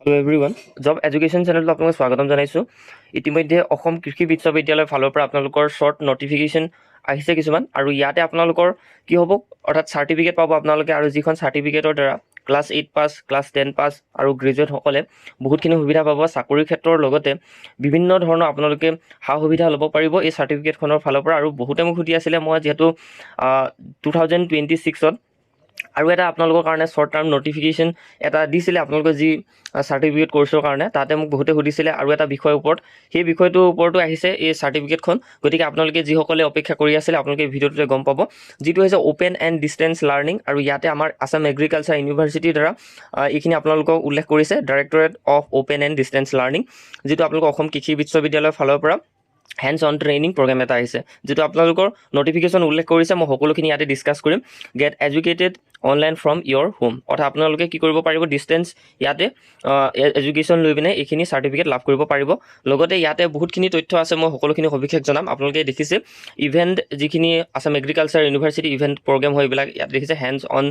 Hello' everyone, job education চেনেলত আপোনালোকক স্বাগতম জনাইছোঁ। ইতিমধ্যে অসম কৃষি বিশ্ববিদ্যালয়ৰ ফালৰ পৰা আপোনালোকৰ শ্বৰ্ট নটিফিকেশ্যন আহিছে কিছুমান, আৰু ইয়াতে আপোনালোকৰ কি হ'ব, অৰ্থাৎ চাৰ্টিফিকেট পাব আপোনালোকে, আৰু যিখন চাৰ্টিফিকেটৰ দ্বাৰা ক্লাছ 8 পাছ, ক্লাছ 10 পাছ আৰু গ্ৰেজুৱেটসকলে বহুতখিনি সুবিধা পাব চাকৰিৰ ক্ষেত্ৰৰ লগতে বিভিন্ন ধৰণৰ আপোনালোকে সা সুবিধা ল'ব পাৰিব এই চাৰ্টিফিকেটখনৰ ফালৰ পৰা। আৰু বহুতে মোক সুধি আছিলে, মই যিহেতু 2026ত আৰু এটা আপোনালোকৰ কাৰণে শ্বৰ্ট টাৰ্ম নটিফিকেশ্যন এটা দিছিলে আপোনালোকৰ যি চাৰ্টিফিকেট কোৰ্চৰ কাৰণে, তাতে মোক বহুতে সুধিছিলে আৰু এটা বিষয়ৰ ওপৰত, সেই বিষয়টোৰ ওপৰতো আহিছে এই চাৰ্টিফিকেটখন। গতিকে আপোনালোকে যিসকলে অপেক্ষা কৰি আছিলে আপোনালোকে ভিডিঅ'টোতে গম পাব, যিটো হৈছে অ'পেন এণ্ড ডিষ্টেঞ্চ লাৰ্ণিং। আৰু ইয়াতে আমাৰ আছাম এগ্ৰিকালচাৰ ইউনিভাৰ্চিটিৰ দ্বাৰা এইখিনি আপোনালোকক উল্লেখ কৰিছে, directorate of open and distance learning, যিটো আপোনালোকৰ অসম কৃষি বিশ্ববিদ্যালয়ৰ ফালৰ পৰা হেণ্ডছ অন ট্ৰেইনিং প্ৰগ্ৰেম এটা আহিছে, যিটো আপোনালোকৰ নটিফিকেশ্যন উল্লেখ কৰিছে। মই সকলোখিনি ইয়াতে ডিছকাছ কৰিম। Get educated online from your home, অৰ্থাৎ আপোনালোকে কি কৰিব পাৰিব, ডিষ্টেঞ্চ ইয়াতে এডুকেশ্যন লৈ পিনে এইখিনি চাৰ্টিফিকেট লাভ কৰিব পাৰিব। লগতে ইয়াতে বহুতখিনি তথ্য আছে, মই সকলোখিনি সবিশেষ জনাম। আপোনালোকে দেখিছে ইভেণ্ট যিখিনি Assam agriculture university event program হয়, এইবিলাক ইয়াত দেখিছে হেণ্ডছ অন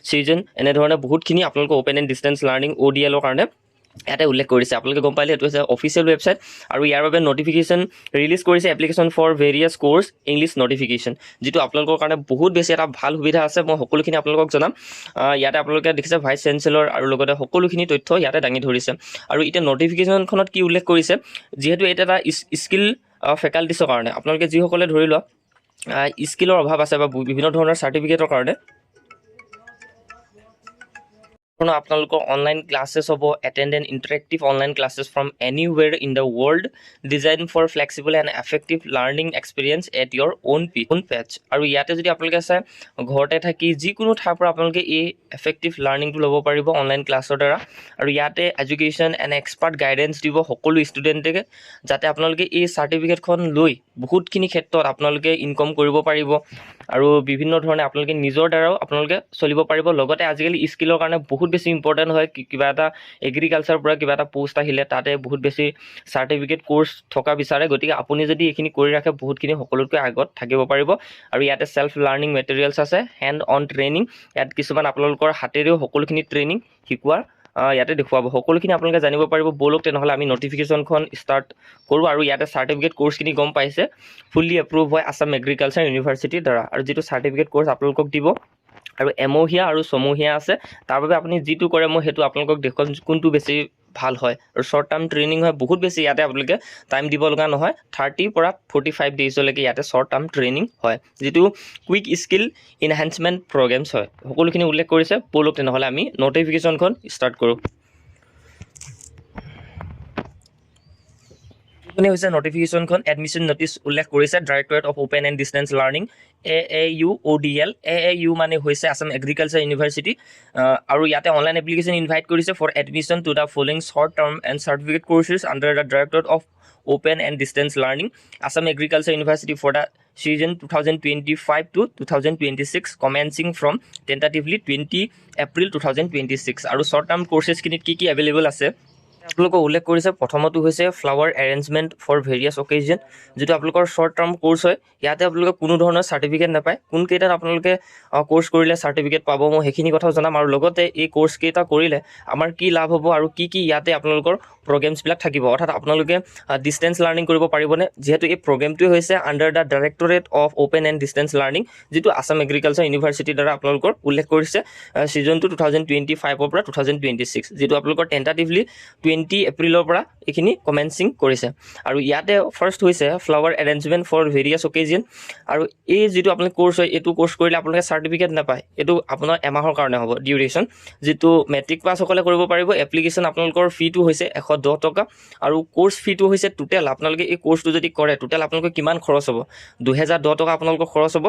ছিজন, এনেধৰণে বহুতখিনি আপোনালোকৰ অ'পেন এণ্ড ডিষ্টেঞ্চ লাৰ্ণিং ODLৰ কাৰণে ইয়াতে উল্লেখ কৰিছে। আপোনালোকে গম পালে এইটো হৈছে অফিচিয়েল ৱেবছাইট, আৰু ইয়াৰ বাবে নটিফিকেশ্যন ৰিলিজ কৰিছে application for various course English notification, যিটো আপোনালোকৰ কাৰণে বহুত বেছি এটা ভাল সুবিধা আছে। মই সকলোখিনি আপোনালোকক জনাম। ইয়াতে আপোনালোকে দেখিছে ভাইচ চেঞ্চেলৰ আৰু লগতে সকলোখিনি তথ্য ইয়াতে দাঙি ধৰিছে। আৰু এতিয়া নটিফিকেশ্যনখনত কি উল্লেখ কৰিছে, যিহেতু এইটো এটা স্কিল ফেকাল্টিছৰ কাৰণে, আপোনালোকে যিসকলে ধৰি লোৱা স্কিলৰ অভাৱ আছে বা বিভিন্ন ধৰণৰ চাৰ্টিফিকেটৰ কাৰণে আপোনালোকৰ অনলাইন ক্লাছেছ হ'ব, attend and interactive online classes from anywhere in the world, design for flexible and effective learning experience at your own pace. আৰু ইয়াতে যদি আপোনালোকে চাই, ঘৰতে থাকি যিকোনো ঠাইৰ পৰা আপোনালোকে এই এফেক্টিভ লাৰ্ণিংটো ল'ব পাৰিব অনলাইন ক্লাছৰ দ্বাৰা। আৰু ইয়াতে এডুকেশ্যন এণ্ড এক্সপাৰ্ট গাইডেঞ্চ দিব সকলো ষ্টুডেণ্টকে, যাতে আপোনালোকে এই চাৰ্টিফিকেটখন লৈ বহুতখিনি ক্ষেত্ৰত আপোনালোকে ইনকম কৰিব পাৰিব, আৰু বিভিন্ন ধৰণে আপোনালোকে নিজৰ দ্বাৰাও আপোনালোকে চলিব পাৰিব। লগতে আজিকালি স্কিলৰ কাৰণে বহুত বেছি ইম্পৰ্টেণ্ট হয়, কিবা এটা এগ্ৰিকালচাৰৰ পৰা কিবা এটা পোষ্ট আহিলে তাতে বহুত বেছি চাৰ্টিফিকেট কোৰ্চ থকা বিচাৰে। গতিকে আপুনি যদি এইখিনি কৰি ৰাখে বহুতখিনি সকলোতকৈ আগত থাকিব পাৰিব। আৰু ইয়াতে ছেল্ফ লাৰ্ণিং মেটেৰিয়েলছ আছে, হেণ্ড অন ট্ৰেইনিং, ইয়াত কিছুমান আপোনালোকৰ হাতেৰেও সকলোখিনি ট্ৰেইনিং শিকোৱাৰ ইয়াতে দেখুৱাব। সকলোখিনি আপোনালোকে জানিব পাৰিব। ব'লক তেনেহ'লে আমি নটিফিকেশ্যনখন ষ্টাৰ্ট কৰোঁ। আৰু ইয়াতে চাৰ্টিফিকেট কোৰ্চখিনি গম পাইছে, ফুল্লি এপ্ৰুভ হয় আছাম এগ্ৰিকালচাৰ ইউনিভাৰ্চিটিৰ দ্বাৰা। আৰু যিটো চাৰ্টিফিকেট কোৰ্চ আপোনালোকক দিব, আৰু এমহীয়া আৰু ছমহীয়া আছে, তাৰ বাবে আপুনি যিটো কৰে মই সেইটো আপোনালোকক দেখুৱাম কোনটো বেছি ভাল হয়। আৰু শ্বৰ্ট টাৰ্ম ট্ৰেইনিং হয়, বহুত বেছি ইয়াতে আপোনালোকে টাইম দিব লগা নহয়, 30 পৰা 45 ডেইজলৈকে ইয়াতে শ্বৰ্ট টাৰ্ম ট্ৰেইনিং হয়, যিটো কুইক স্কিল ইনহেঞ্চমেণ্ট প্ৰগ্ৰেমছ হয়। সকলোখিনি উল্লেখ কৰিছে। ব'লক তেনেহ'লে আমি নটিফিকেশ্যনখন ষ্টাৰ্ট কৰোঁ। এইখিনি হৈছে নটিফিকেশ্যনখন, এডমিশ্যন নটিচ উল্লেখ কৰিছে, directorate of open and distance learning AAU ODL। AAU মানে হৈছে আছাম এগ্ৰিকালচাৰ ইউনিভাৰ্চিটি। আৰু ইয়াতে অনলাইন এপ্লিকেশ্যন ইনভাইট কৰিছে for admission to the following short term and certificate courses under the directorate of open and distance learning Assam agriculture university for the season 2025 to 2026, commencing from tentatively 20 April 2026। আৰু short term কোৰ্চেছখিনিত কি available আছে আপোনালোকক উল্লেখ কৰিছে। প্ৰথমটো হৈছে flower arrangement for various occasion, যিটো আপোনালোকৰ শ্বৰ্ট টাৰ্ম কোৰ্চ হয়। ইয়াতে আপোনালোকে কোনো ধৰণৰ চাৰ্টিফিকেট নাপায়, কোনকেইটাত আপোনালোকে কোৰ্চ কৰিলে চাৰ্টিফিকেট পাব মই সেইখিনি কথাও জনাম। আৰু লগতে এই কোৰ্চকেইটা কৰিলে আমাৰ কি লাভ হ'ব আৰু কি ইয়াতে আপোনালোকৰ প্ৰগ্ৰেমছবিলাক থাকিব, অৰ্থাৎ আপোনালোকে ডিষ্টেঞ্চ লাৰ্ণিং কৰিব পাৰিবনে, যিহেতু এই প্ৰগ্ৰেমটোৱে হৈছে under the directorate of open and distance learning, যিটো আছাম এগ্ৰিকালচাৰ ইউনিভাৰ্চিটিৰ দ্বাৰা আপোনালোকৰ উল্লেখ কৰিছে ছিজনটো 2025 পৰা 2026, যিটো আপোনালোকৰ টেণ্টাটিভলি 20 এপ্ৰিলৰ পৰা এইখিনি কমেঞ্চিং কৰিছে। আৰু ইয়াতে ফাৰ্ষ্ট হৈছে flower arrangement for various occasion. আৰু এই যিটো আপোনালোকে কোৰ্চ হয়, এইটো কোৰ্চ কৰিলে আপোনালোকে চাৰ্টিফিকেট নাপায়, এইটো আপোনাৰ এমাহৰ কাৰণে হ'ব ডিউৰেশ্যন, যিটো মেট্ৰিক পাছসকলে কৰিব পাৰিব। এপ্লিকেশ্যন আপোনালোকৰ ফিটো হৈছে 110 টকা, আৰু কোৰ্চ ফিটো হৈছে টোটেল আপোনালোকে এই কোৰ্চটো যদি কৰে টোটেল আপোনালোকৰ কিমান খৰচ হ'ব, 2010 টকা আপোনালোকৰ খৰচ হ'ব।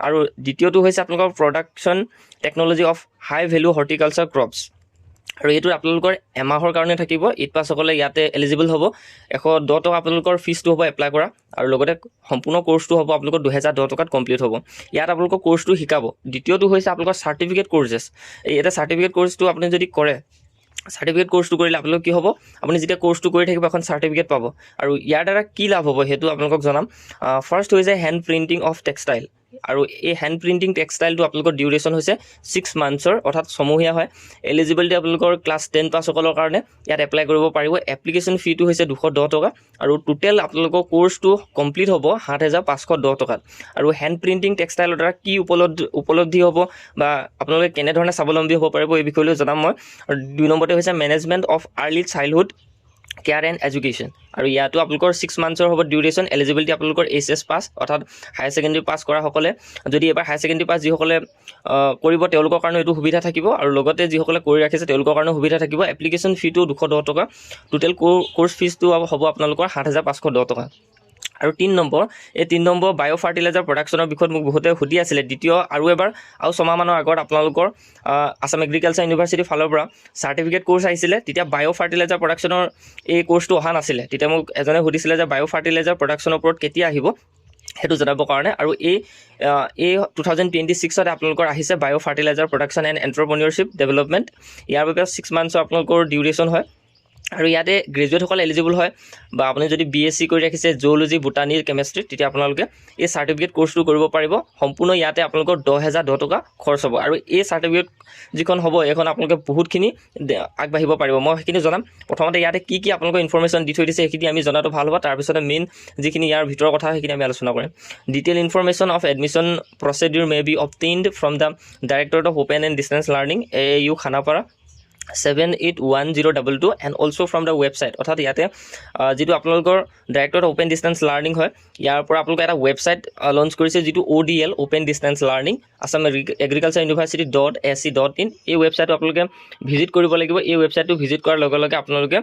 আৰু দ্বিতীয়টো হৈছে আপোনালোকৰ production technology of high value horticulture crops, আৰু এইটোত আপোনালোকৰ এমাহৰ কাৰণে থাকিব। 8 পাছসকলে ইয়াতে এলিজিবল হ'ব। 110 টকা আপোনালোকৰ ফিজটো হ'ব এপ্লাই কৰা, আৰু লগতে সম্পূৰ্ণ কোৰ্চটো হ'ব আপোনালোকৰ 2010 টকাত কমপ্লিট হ'ব। ইয়াত আপোনালোকৰ কোৰ্চটো শিকাব। দ্বিতীয়টো হৈছে আপোনালোকৰ চাৰ্টিফিকেট কোৰ্চেছ। এই এটা চাৰ্টিফিকেট কোৰ্চটো আপুনি যদি কৰে, চাৰ্টিফিকেট কোৰ্চটো কৰিলে আপোনালোক কি হ'ব, আপুনি যেতিয়া কোৰ্চটো কৰি থাকিব এখন চাৰ্টিফিকেট পাব। আৰু ইয়াৰ দ্বাৰা কি লাভ হ'ব সেইটো আপোনালোকক জনাম। ফাৰ্ষ্ট হৈছে হেণ্ড প্ৰিণ্টিং অফ টেক্সটাইল, আৰু এই হেণ্ড প্ৰিণ্টিং টেক্সটাইলটো আপোনালোকৰ ডিউৰেশ্যন হৈছে 6 মান্থছৰ, অৰ্থাৎ ছমহীয়া হয়। এলিজিবিলিটি আপোনালোকৰ ক্লাছ 10 পাছসকলৰ কাৰণে ইয়াত এপ্লাই কৰিব পাৰিব। এপ্লিকেশ্যন ফিটো হৈছে 210 টকা আৰু টোটেল আপোনালোকৰ কোৰ্চটো কমপ্লিট হ'ব 7,510 টকাত। আৰু হেণ্ড প্ৰিণ্টিং টেক্সটাইলৰ দ্বাৰা কি উপলব্ধি হ'ব বা আপোনালোকে কেনেধৰণে স্বাৱলম্বী হ'ব পাৰিব এই বিষয়লৈ জনাম মই। আৰু 2 নম্বৰতে হৈছে management of early childhood care and education, আৰু ইয়াতো আপোনালোকৰ 6 মান্থছৰ হ'ব ডিউৰেশ্যন। এলিজিবিলিটি আপোনালোকৰ HS পাছ, অৰ্থাৎ হায়াৰ ছেকেণ্ডেৰী পাছ কৰাসকলে, যদি এবাৰ হায়াৰ ছেকেণ্ডেৰী পাছ যিসকলে কৰিব তেওঁলোকৰ কাৰণে এইটো সুবিধা থাকিব, আৰু লগতে যিসকলে কৰি ৰাখিছে তেওঁলোকৰ কাৰণেও সুবিধা থাকিব। এপ্লিকেশ্যন ফিটো 210 টকা, টোটেল কোৰ্চ ফিজটো হ'ব আপোনালোকৰ 7,510 টকা। আৰু 3 নম্বৰ বায়' ফাৰ্টিলাইজাৰ প্ৰডাকশ্যনৰ বিষয়ত মোক বহুতে সুধি আছিলে। দ্বিতীয় আৰু 6 মাহমানৰ আগত আপোনালোকৰ আছাম এগ্ৰিকালচাৰ ইউনিভাৰ্চিটিৰ ফালৰ পৰা চাৰ্টিফিকেট কোৰ্চ আহিছিলে। তেতিয়া বায়' ফাৰ্টিলাইজাৰ প্ৰডাকশ্যনৰ এই কোৰ্চটো অহা নাছিলে। তেতিয়া মোক এজনে সুধিছিলে যে বায়' ফাৰ্টিলাইজাৰ প্ৰডাকশ্যনৰ ওপৰত কেতিয়া আহিব সেইটো জনাবৰ কাৰণে। আৰু এই 2026ত আপোনালোকৰ আহিছে বায়' ফাৰ্টিলাইজাৰ প্ৰডাকশ্যন এণ্ড এণ্টাৰপ্ৰেনিয়ৰশ্বিপ ডেভেলপমেণ্ট। ইয়াৰ বাবে 6 মান্থছৰ আপোনালোকৰ ডিউৰেশ্যন হয়। আৰু ইয়াতে গ্ৰেজুৱেটসকল এলিজিবল হয়, বা আপুনি যদি BSc কৰি ৰাখিছে জুলজি, বুটানী, কেমেষ্ট্ৰি, তেতিয়া আপোনালোকে এই চাৰ্টিফিকেট কোৰ্চটো কৰিব পাৰিব। সম্পূৰ্ণ ইয়াতে আপোনালোকৰ 10,010 টকা খৰচ হ'ব। আৰু এই চাৰ্টিফিকেট যিখন হ'ব এইখন আপোনালোকে বহুতখিনি আগবাঢ়িব পাৰিব। মই সেইখিনি জনাম। প্ৰথমতে ইয়াতে কি আপোনালোকৰ ইনফৰ্মেশ্যন দি থৈ দিছে সেইখিনি আমি জনাটো ভাল হ'ব। তাৰপিছতে মেইন যিখিনি ইয়াৰ ভিতৰৰ কথা সেইখিনি আমি আলোচনা কৰিম। Detail information of admission procedure may be obtained from the directorate of open and distance learning AAU Khanapara 781022 and also' from the website, অৰ্থাৎ ইয়াতে যিটো আপোনালোকৰ ডাইৰেক্টৰেট অপেন ডিষ্টেঞ্চ লাৰ্ণিং হয় ইয়াৰ পৰা আপোনালোকে এটা ৱেবছাইট লঞ্চ কৰিছে, যিটো ODL open distance learning Assam agriculture university .ac.in। এই ৱেবছাইটটো আপোনালোকে ভিজিট কৰিব লাগিব। এই ৱেবছাইটটো ভিজিট কৰাৰ লগে লগে আপোনালোকে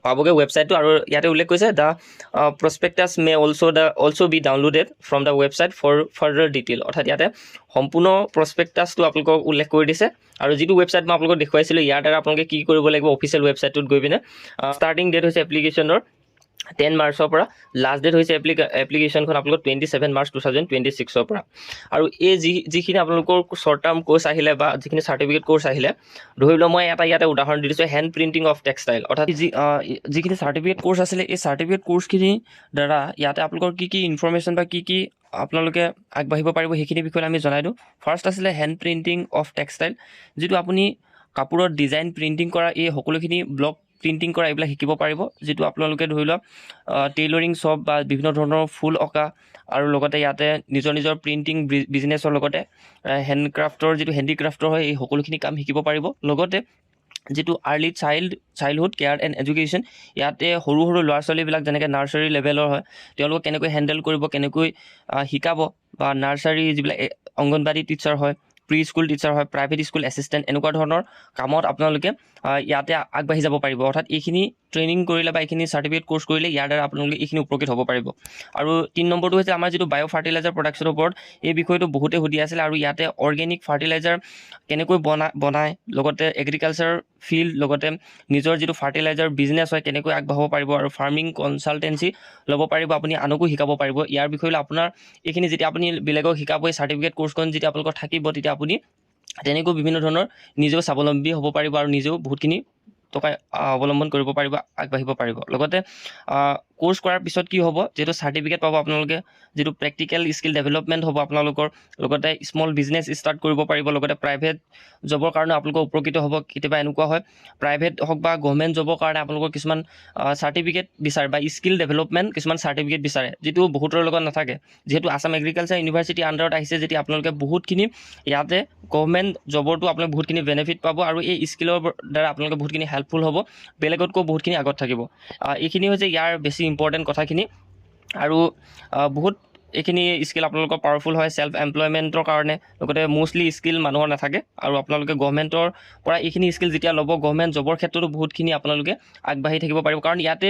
পাবগৈ ৱেবছাইটটো, আৰু ইয়াতে উল্লেখ কৰিছে the prospectus may also' be downloaded from the website for further detail, অৰ্থাৎ ইয়াতে সম্পূৰ্ণ প্ৰস্পেক্টাছটো আপোনালোকক উল্লেখ কৰি দিছে। আৰু যিটো ৱেবছাইট মই আপোনালোকক দেখুৱাইছিলোঁ ইয়াৰ দ্বাৰা আপোনালোকে কি কৰিব লাগিব, অফিচিয়েল ৱেবছাইটটোত গৈ পিনে ষ্টাৰ্টিং ডেট হৈছে এপ্লিকেশ্যনৰ 10 মাৰ্চৰ পৰা, লাষ্ট ডেট হৈছে এপ্লিকেশ্যনখন আপোনালোকৰ 27 মাৰ্চ 2026ৰ পৰা। আৰু এই যিখিনি আপোনালোকৰ শ্বৰ্ট টাৰ্ম কোৰ্চ আহিলে বা যিখিনি চাৰ্টিফিকেট কোৰ্চ আহিলে, ধৰি লওক মই ইয়াতে উদাহৰণ দি দিছোঁ হেণ্ড প্ৰিণ্টিং অফ টেক্সটাইল, অৰ্থাৎ যিখিনি চাৰ্টিফিকেট কোৰ্চ আছিলে এই চাৰ্টিফিকেট কোৰ্চখিনিৰ দ্বাৰা ইয়াতে আপোনালোকৰ কি ইনফৰ্মেশ্যন বা কি আপোনালোকে আগবাঢ়িব পাৰিব সেইখিনি বিষয়ে আমি জনাই দিওঁ। ফাৰ্ষ্ট আছিলে হেণ্ড প্ৰিণ্টিং অফ টেক্সটাইল, যিটো আপুনি কাপোৰত ডিজাইন প্ৰিণ্টিং কৰা এই সকলোখিনি ব্লক প্ৰিণ্টিং কৰা এইবিলাক শিকিব পাৰিব। যিটো আপোনালোকে ধৰি লওক টেইলৰিং শ্বপ বা বিভিন্ন ধৰণৰ ফুল অঁকা, আৰু লগতে ইয়াতে নিজৰ প্ৰিণ্টিং বিজনেছৰ লগতে হেণ্ডক্ৰাফ্টৰ যিটো হেণ্ডিক্ৰাফ্টৰ হয় এই সকলোখিনি কাম শিকিব পাৰিব। লগতে যিটো early childhood care and education, ইয়াতে সৰু ল'ৰা ছোৱালীবিলাক যেনেকৈ নাৰ্চাৰী লেভেলৰ হয় তেওঁলোকক কেনেকৈ হেণ্ডেল কৰিব, কেনেকৈ শিকাব, বা নাৰ্চাৰী যিবিলাক অংগনবাড়ী টিচাৰ হয়, প্ৰি স্কুল টিচাৰ হয়, প্ৰাইভেট স্কুল এছিষ্টেণ্ট, এনেকুৱা ধৰণৰ কামত আপোনালোকে ইয়াতে আগবাঢ়ি যাব পাৰিব। অৰ্থাৎ এইখিনি ট্ৰেইনিং কৰিলে বা এইখিনি চাৰ্টিফিকেট কোৰ্চ কৰিলে ইয়াৰ দ্বাৰা আপোনালোকে এইখিনি উপকৃত হ'ব পাৰিব। আৰু 3 নম্বৰটো হৈছে আমাৰ যিটো বায়' ফাৰ্টিলাইজাৰ প্ৰডাকশ্যনৰ ওপৰত, এই বিষয়টো বহুতে সুধি আছিলে। আৰু ইয়াতে অৰ্গেনিক ফাৰ্টিলাইজাৰ কেনেকৈ বনায়, লগতে এগ্ৰিকালচাৰ ফিল্ড, লগতে নিজৰ যিটো ফাৰ্টিলাইজাৰ বিজনেছ হয় কেনেকৈ আগবাঢ়িব পাৰিব, আৰু ফাৰ্মিং কনচালটেঞ্চি ল'ব পাৰিব, আপুনি আনকো শিকাব পাৰিব। ইয়াৰ বিষয়ে আপোনাৰ এইখিনি যেতিয়া আপুনি বেলেগক শিকাব, এই চাৰ্টিফিকেট কোৰ্চখন যেতিয়া আপোনালোকৰ থাকিব, তেতিয়া আপুনি তেনেকৈ বিভিন্ন ধৰণৰ নিজেও স্বাৱলম্বী হ'ব পাৰিব আৰু নিজেও বহুতখিনি টকা অৱলম্বন কৰিব পাৰিব, আগবাঢ়িব পাৰিব। লগতে কোৰ্চ কৰাৰ পিছত কি হ'ব, যিহেতু চাৰ্টিফিকেট পাব আপোনালোকে, যিটো প্ৰেক্টিকেল স্কিল ডেভেলপমেণ্ট হ'ব আপোনালোকৰ, লগতে স্মল বিজনেছ ষ্টাৰ্ট কৰিব পাৰিব। লগতে প্ৰাইভেট জবৰ কাৰণে আপোনালোকৰ উপকৃত হ'ব। কেতিয়াবা এনেকুৱা হয় প্ৰাইভেট হওক বা গভৰ্ণমেণ্ট জবৰ কাৰণে আপোনালোকৰ কিছুমান চাৰ্টিফিকেট বিচাৰে বা স্কিল ডেভেলপমেণ্ট কিছুমান চাৰ্টিফিকেট বিচাৰে, যিটো বহুতৰ লগত নাথাকে। যিহেতু আছাম এগ্ৰিকালচাৰ ইউনিভাৰ্চিটি আণ্ডাৰত আহিছে, যেতিয়া আপোনালোকে বহুতখিনি ইয়াতে গভৰ্ণমেণ্ট জবৰটো আপোনালোকে বহুতখিনি বেনিফিট পাব, আৰু এই স্কিলৰ দ্বাৰা আপোনালোকে বহুতখিনি হেল্পফুল হ'ব, বেলেগতকৈ বহুতখিনি আগত থাকিব। এইখিনি হৈছে ইয়াৰ বেছি ইম্পৰ্টেণ্ট কথাখিনি। আৰু বহুত এইখিনি স্কিল আপোনালোকৰ পাৱাৰফুল হয় ছেল্ফ এমপ্লয়মেণ্টৰ কাৰণে। লগতে মোষ্টলি স্কিল মানুহৰ নাথাকে, আৰু আপোনালোকে গভৰ্ণমেণ্টৰ পৰা এইখিনি স্কিল যেতিয়া ল'ব, গভৰ্ণমেণ্ট জবৰ ক্ষেত্ৰতো বহুতখিনি আপোনালোকে আগবাঢ়ি থাকিব পাৰিব। কাৰণ ইয়াতে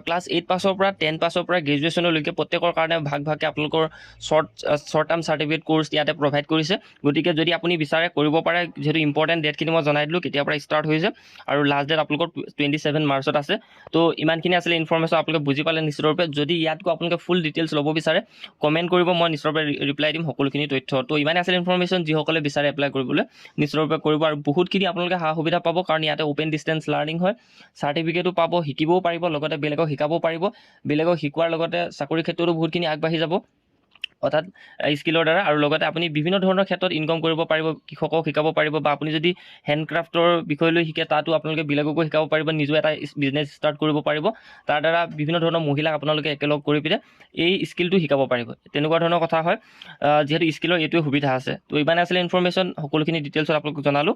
ক্লাছ 8 পাছৰ পৰা 10 পাছৰ পৰা গ্ৰেজুৱেশ্যনলৈকে প্ৰত্যেকৰ কাৰণে ভাগকৈ আপোনালোকৰ শ্বৰ্ট টাৰ্ম চাৰ্টিফিকেট কোৰ্চ ইয়াতে প্ৰভাইড কৰিছে। গতিকে যদি আপুনি বিচাৰে কৰিব পাৰে, যিহেতু ইম্পৰ্টেণ্ট ডেটখিনি মই জনাই দিলোঁ কেতিয়াৰ পৰা ষ্টাৰ্ট হৈছে, আৰু লাষ্ট ডেট আপোনালোকৰ 27 মাৰ্চত আছে। তো ইমানখিনি আছিলে ইনফৰ্মেশ্যন, আপোনালোকে বুজি পালে নিশ্চিতৰূপে। যদি ইয়াতকৈ আপোনালোকে ফুল ডিটেইলছ ল'ব বিচাৰে কমেণ্ট কৰিব, মই নিশ্চিতৰূপে ৰিপ্লাই দিম সকলোখিনি তথ্য। তো ইমানে আছিলে ইনফৰ্মেশ্যন, যিসকলে বিচাৰে এপ্লাই কৰিবলৈ নিশ্চিতৰূপে কৰিব, আৰু বহুতখিনি আপোনালোকে সা সুবিধা পাব। কাৰণ ইয়াতে অপেন ডিষ্টেঞ্চ লাৰ্ণিং হয়, চাৰ্টিফিকেটো পাব, শিকিবও পাৰিব, লগতে বেলেগক শিকাবও পাৰিব। বেলেগক শিকোৱাৰ লগতে চাকৰি ক্ষেত্ৰতো বহুতখিনি আগবাঢ়ি যাব। অৰ্থাৎ স্কিলৰ দ্বাৰা, আৰু লগতে আপুনি বিভিন্ন ধৰণৰ ক্ষেত্ৰত ইনকাম কৰিব পাৰিব, কৃষকক শিকাব পাৰিব, বা আপুনি যদি হেণ্ডক্ৰাফ্টৰ বিষয় লৈ শিকে তাতো আপোনালোকে বেলেগকো শিকাব পাৰিব, নিজেও এটা বিজনেছ ষ্টাৰ্ট কৰিব পাৰিব, তাৰ দ্বাৰা বিভিন্ন ধৰণৰ মহিলাক আপোনালোকে একেলগ কৰি পিনে এই স্কিলটো শিকাব পাৰিব। তেনেকুৱা ধৰণৰ কথা হয়, যিহেতু স্কিলৰ এইটোৱে সুবিধা আছে। তো ইমানে আছিলে ইনফৰমেশ্যন, সকলোখিনি ডিটেইলছত আপোনালোকক জনালোঁ।